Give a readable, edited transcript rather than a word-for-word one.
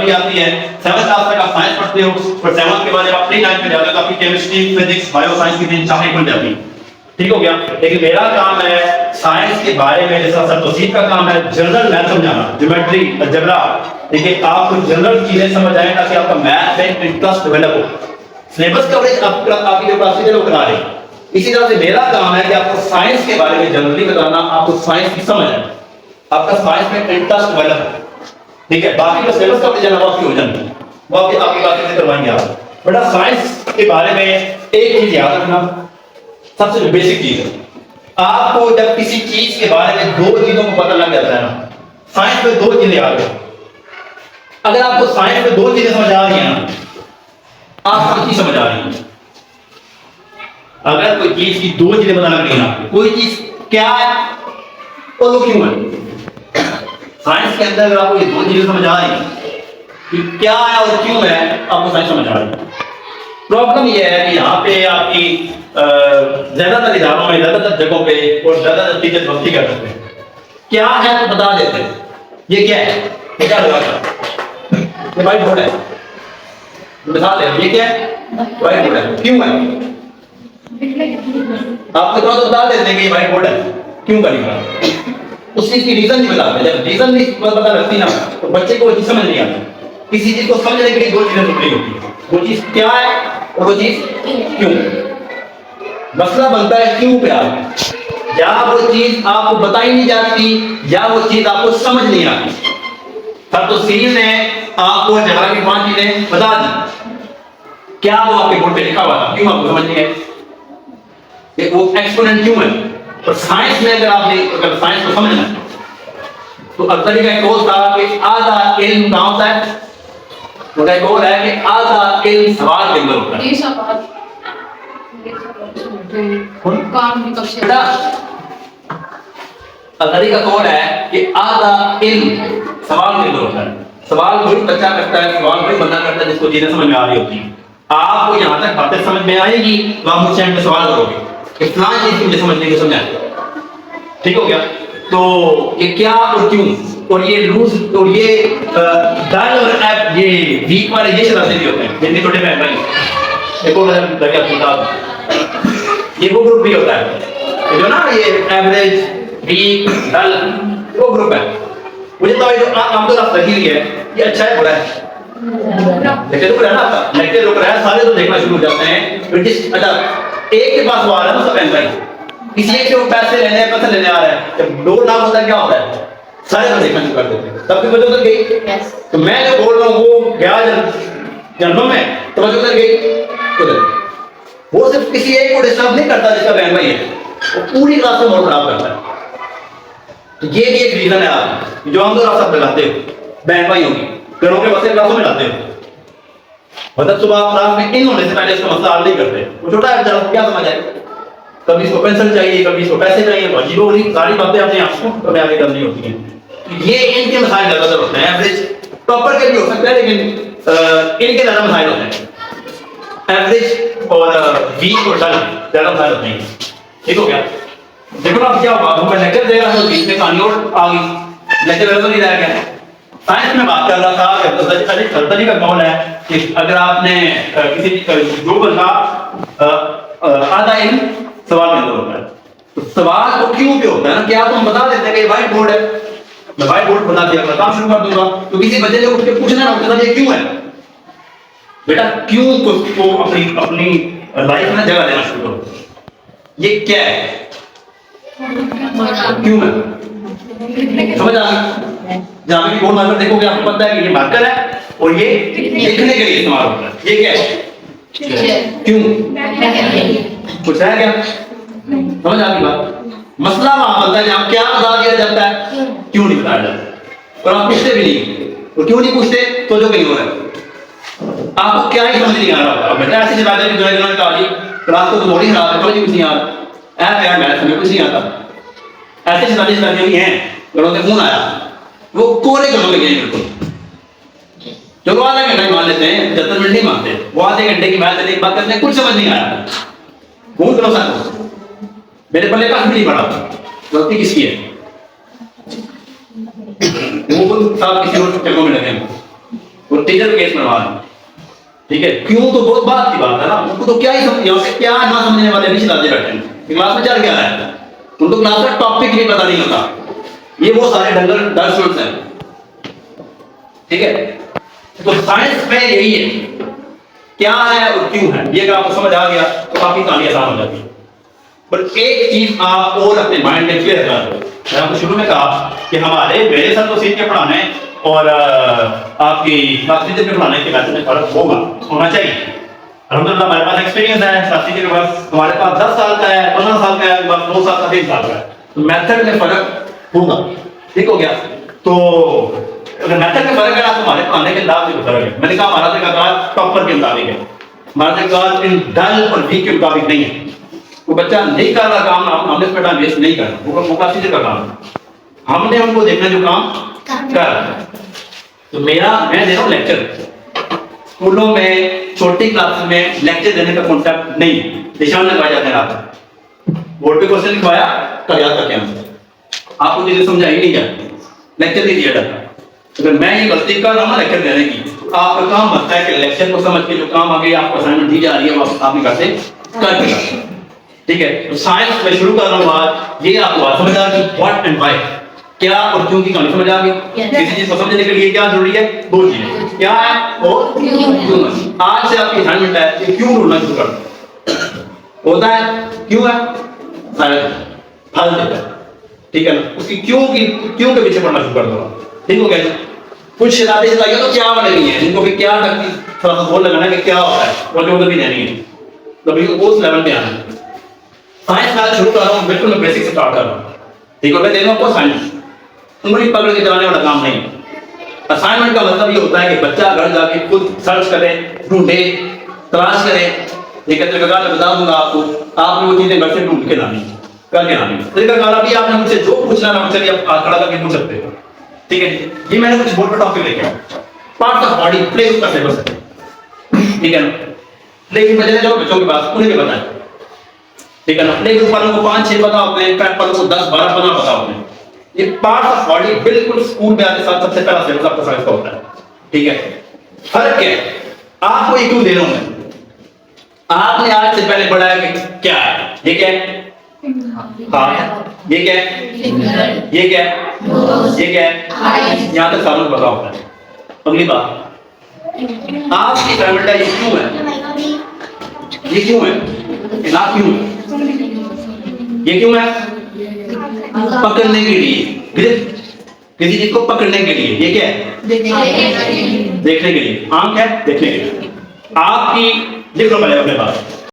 Biology आती है, 7th class तक आप साइंस पढ़ते हो, और 7th के बाद जब आप 9th में जाते हो तो आपकी केमिस्ट्री, फिजिक्स, बायो साइंस की तीन शाखाएं खुल जाती हैं। ठीक हो गया। लेकिन मेरा काम है साइंस के बारे में, जैसा सर तौसीफ का काम है जनरल मैथ समझाना, ज्योमेट्री, अलजेब्रा, ठीक है, आपको जनरल चीजें समझ आए ताकि आपका मैथ में इंटरेस्ट डेवलप हो। सिलेबस कवरेज आपकी जो क्लासेज है वो करा रहे हैं। इसी तरह से मेरा काम है कि आपको साइंस के बारे में जनरली बताना, आपको साइंस की समझ है, आपका साइंस में इंटरेस्ट डेवलप हो। ठीक है, बाकी जो सिलेबस कवरेज है वो आपकी हो जाएगी, वो आपकी क्लासेज से करवाएंगे आप। बेटा साइंस के बारे में एक चीज याद रखना, सबसे जो बेसिक चीज है, आपको जब किसी चीज के बारे में दो चीजों को पता लग जाता है ना, साइंस में दो चीजें याद रखो। अगर आपको साइंस में दो चीजें समझ आ रही है ना, आपको चीज समझ आ रही है। अगर कोई चीज की दो चीजें पता लग रही है ना, कोई चीज क्या है और वो क्यों है, साइंस के अंदर अगर आपको ये दो चीजें समझ आ रही है कि क्या है और क्यों है, आपको साइंस समझ आ रही है। प्रॉब्लम ये है कि यहाँ पे आपकी ज्यादातर इदारों में, ज्यादातर जगहों पे और ज्यादातर टीचर गलती करते हैं। क्या है तो बता देते हैं, ये क्या है, ये क्या लगा था, ये व्हाइट बोर्ड है, बता दे ये क्या है, व्हाइट बोर्ड है, क्यों है, आपको तो बता देते हैं कि ये व्हाइट बोर्ड है, क्यों करेगा, उस चीज की रीजन नहीं बताते। जब रीजन नहीं पता लगती ना तो बच्चे को वो चीज समझ नहीं आती। किसी चीज को समझने के लिए दो चीजें जरूरी होती है, वो चीज क्या है और वो चीज क्यों। मसला बनता है क्यों पे आप, या वो चीज आपको बताई नहीं जाती या वो चीज आपको समझ नहीं आती। सर तो सीन ने आपको जगह की 5 चीजें बता दी, क्या वो आपके बोर्ड पे लिखा हुआ था, क्यों आपको समझ नहीं है, ये वो एक्सपोनेंट क्यों है। और साइंस में अगर साइंस को समझना है तो अक्सर का कोर्स था कि आधा इल्म कहां होता है, उनका गोल है कि आधा इल्म सवाल के अंदर होता है। अजहरी का कौन है कि आधा इल्म सवाल के अंदर होता है। सवाल कोई बच्चा करता है, सवाल कोई बंदा करता है जिसको चीजें समझ में आ रही होती है। आपको यहाँ तक बातें समझ में आएगी तो आप मुझसे पे सवाल करोगे कि फलां चीज मुझे समझने की समझ आए। ठीक हो गया। तो ये क्या और क्यों और ये लूज और ये डल और एप, ये वीक वाले ये शरारतें भी होते हैं जितने छोटे बहन भाई। एक और ये वो ग्रुप भी होता है जो ना ये एवरेज, वीक, डल, वो ग्रुप है। मुझे तो ये जो आमतौर पर लगी हुई है ये अच्छा है बुरा है, लेकिन रुक रहा है ना, लेकिन रुक रहा है, सारे तो देखना शुरू हो जाते हैं। ब्रिटिश अच्छा एक के पास वो आ रहा है ना सब बहन भाई, किसी एक से वो पैसे लेने आ रहा है, जब 2 लाख होता है क्या होता है, सारे तो देखना शुरू कर देते हैं। तब की वजह उधर गई। तो मैं जो बोल रहा हूँ वो ब्याज जन्म में तो वजह उधर गई उधर। वो सिर्फ किसी एक को डिस्टर्ब नहीं करता जिसका बहन भाई है, वो पूरी क्लास को बहुत खराब करता है। तो ये भी एक रीजन है आप जो हम आप सब लगाते हो बहन भाइयों की घरों के बच्चे क्लासों में लाते हो। मतलब सुबह क्लास में इन होने से पहले इसका मसला हल नहीं करते। वो छोटा है बेचारा, क्या समझ आए, कभी इसको पेंसिल चाहिए, कभी इसको पैसे चाहिए, अजीबो सारी बातें अपने आपको कभी आगे करनी होती हैं। ये इनके मसाइल ज्यादातर होते हैं। एवरेज टॉपर के भी हो सकते हैं लेकिन इनके ज्यादा मसाइल होते हैं। एवरेज और वीक और डल ज्यादा मसाइल होते हैं। ठीक हो गया। देखो ना क्या हुआ, मैं लेक्चर दे रहा था बीच में कहानी और आ गई, लेक्चर तो नहीं रह गया। साइंस में बात कर रहा था कि सरतरी का कौन है कि अगर आपने किसी जो बंदा आधा इल्म सवाल के अंदर होता है तो सवाल तो क्यों पे होता है ना, क्या तो हम बता देते हैं कि व्हाइट बोर्ड है, मैं व्हाइट बोर्ड बता दिया काम शुरू कर दूंगा। तो किसी बच्चे ने उठ के पूछना ना उसके साथ ये क्यों है, बेटा क्यों को अपनी लाइफ में जगह देना शुरू करो। ये क्या है, क्यों है, समझ आ गई। जहां भी बोर्ड मार्कर देखोगे आपको पता है कि ये मार्कर है और ये लिखने के लिए इस्तेमाल होता है। ये क्या है, क्यों, कुछ है क्या, समझ आ गई बात। मसला वहां बनता है जहां क्या बता दिया जाता है, क्यों नहीं बताया जाता। और आप पूछते भी नहीं, और क्यों नहीं पूछते तो जो कहीं हो रहा है आपको क्या ही समझ नहीं आ रहा। अब बेटा ऐसी बात है कि जो कहा जी क्लास को तो थोड़ी खराब है, कुछ नहीं आ रहा है यार, मैथ्स में कुछ नहीं आता। ऐसे साजिश करने भी हैं, घरों से फोन आया, वो कोरे घरों में गए बिल्कुल। चलो आधा घंटा मान लेते हैं, 70 मिनट नहीं मानते, वो आधे घंटे की मैथ एक बात करते हैं, कुछ समझ नहीं आया। फोन करो सर, मेरे पल्ले का नहीं पड़ा, गलती किसकी है, वो साहब किसी और चक्करों में लगे, वो टीचर केस बनवा रहे हैं, ठीक है। क्यों तो बहुत बात की बात है ना, उनको तो क्या ही समझ, यहाँ पे क्या ना समझने वाले भी शिलाजे बैठे हैं, क्लास में चल क्या रहा है, उनको क्लास का टॉपिक भी पता नहीं होता। ये वो सारे डर स्टूडेंट्स हैं, ठीक है। तो साइंस में यही है, क्या है और क्यों है, ये अगर आपको समझ आ गया तो काफी कहानी आसान हो जाती है। पर एक चीज आप और अपने माइंड में क्लियर कर दो। मैंने आपको शुरू में कहा कि हमारे मेरे साथ तो सीख के पढ़ाने और आपकी क्लास टीचर के पढ़ाने के मैथड में फर्क होना चाहिए। अल्हम्दुलिल्लाह हमारे पास एक्सपीरियंस है, क्लास टीचर के पास, हमारे पास 10 साल का है, 15 साल का है, 2 साल का, 3 साल का है, तो मैथड में फर्क होगा, ठीक हो गया। तो अगर मैथड में फर्क है ना तो हमारे पढ़ाने के अंदाज में फर्क है। मैंने कहा हमारा तरीका टॉपर के मुताबिक है, हमारा तरीका इन डल और वीक के मुताबिक नहीं है। वो बच्चा नहीं कर रहा काम, हमने उसका टाइम वेस्ट नहीं करना, वो क्लास टीचर का काम है, हमने उनको देखना जो काम कर रहा है। तो मैं दे रहा हूँ लेक्चर, स्कूलों में छोटी क्लास में लेक्चर देने का कॉन्सेप्ट नहीं, निशान लगाया जाता है, आप बोर्ड पे क्वेश्चन लिखवाया कल याद करके आंसर, आपको चीजें समझाई नहीं जाती, लेक्चर नहीं दिया जाता। अगर मैं ये गलती कर रहा हूँ लेक्चर देने की, तो आपका काम बनता है कि लेक्चर को समझ के जो काम आगे आपको असाइनमेंट दी जा रही है वो आपने घर से करके, ठीक है। तो साइंस में शुरू कर रहा हूँ बात, ये आपको बात समझ आ गई, व्हाट एंड व्हाई, क्या और क्यों की कहानी समझ आ गई। किसी चीज को समझने के लिए क्या जरूरी है, 2 चीजें, क्या है और क्यों। आज से आपकी असाइनमेंट है कि क्यों ढूंढना शुरू कर होता है, क्यों है शायद फल देता है, ठीक है ना, उसकी क्यों के पीछे पढ़ना शुरू कर दो, ठीक हो गया। कुछ शरारतें चलाइए तो क्या बनेगी है, इनको भी क्या तक थोड़ा सा बोल लगाना कि क्या होता है, वो जो भी देनी है, तभी उस लेवल पे आना है। साइंस में शुरू कर रहा हूँ, बिल्कुल मैं बेसिक से स्टार्ट कर रहा हूँ, ठीक है। मैं दे रहा हूँ आपको साइंस, उंगली पकड़ के चलाने वाला काम नहीं। असाइनमेंट का मतलब ये होता है कि बच्चा घर जाके खुद सर्च करे, ढूंढे, तलाश करे, एक तरीका मैं बता दूंगा आपको, आपने वो चीजें घर से ढूंढ के लानी, करके लानी। तरीका अभी आपने मुझसे जो पूछना ना चलिए आप खड़ा करके पूछ सकते हो, ठीक है। ये मैंने कुछ बोर्ड पर टॉपिक लेके आया, पार्ट ऑफ बॉडी प्ले का सिलेबस है, ठीक है ना। प्ले ग्रुप में जाओ बच्चों के पास, उन्हें भी बताएं, ठीक है ना। प्ले ग्रुप वालों को 5-6 पता होते हैं, पैक वालों को 10-12 पता होते हैं। ये पार्ट ऑफ बॉडी बिल्कुल स्कूल में आने साथ सबसे पहला सिलेबस आपका साइंस का होता है, ठीक है। फर्क क्या है, आपको ये क्यों दे रहा हूं मैं, आपने आज से पहले पढ़ा है कि क्या है, ये क्या है, हाँ, ये क्या है, ये क्या है, ये क्या है, यहां तक सारा पता होता है। अगली बात, आपकी असाइनमेंट है, ये क्यों है, ये क्यों है, ना क्यों है, ये क्यों है, पकड़ने के लिए, किसी चीज को पकड़ने के लिए, ये क्या है, देखने के लिए, आंख है देखने के लिए। आपकी लिख लो पहले अपने पास,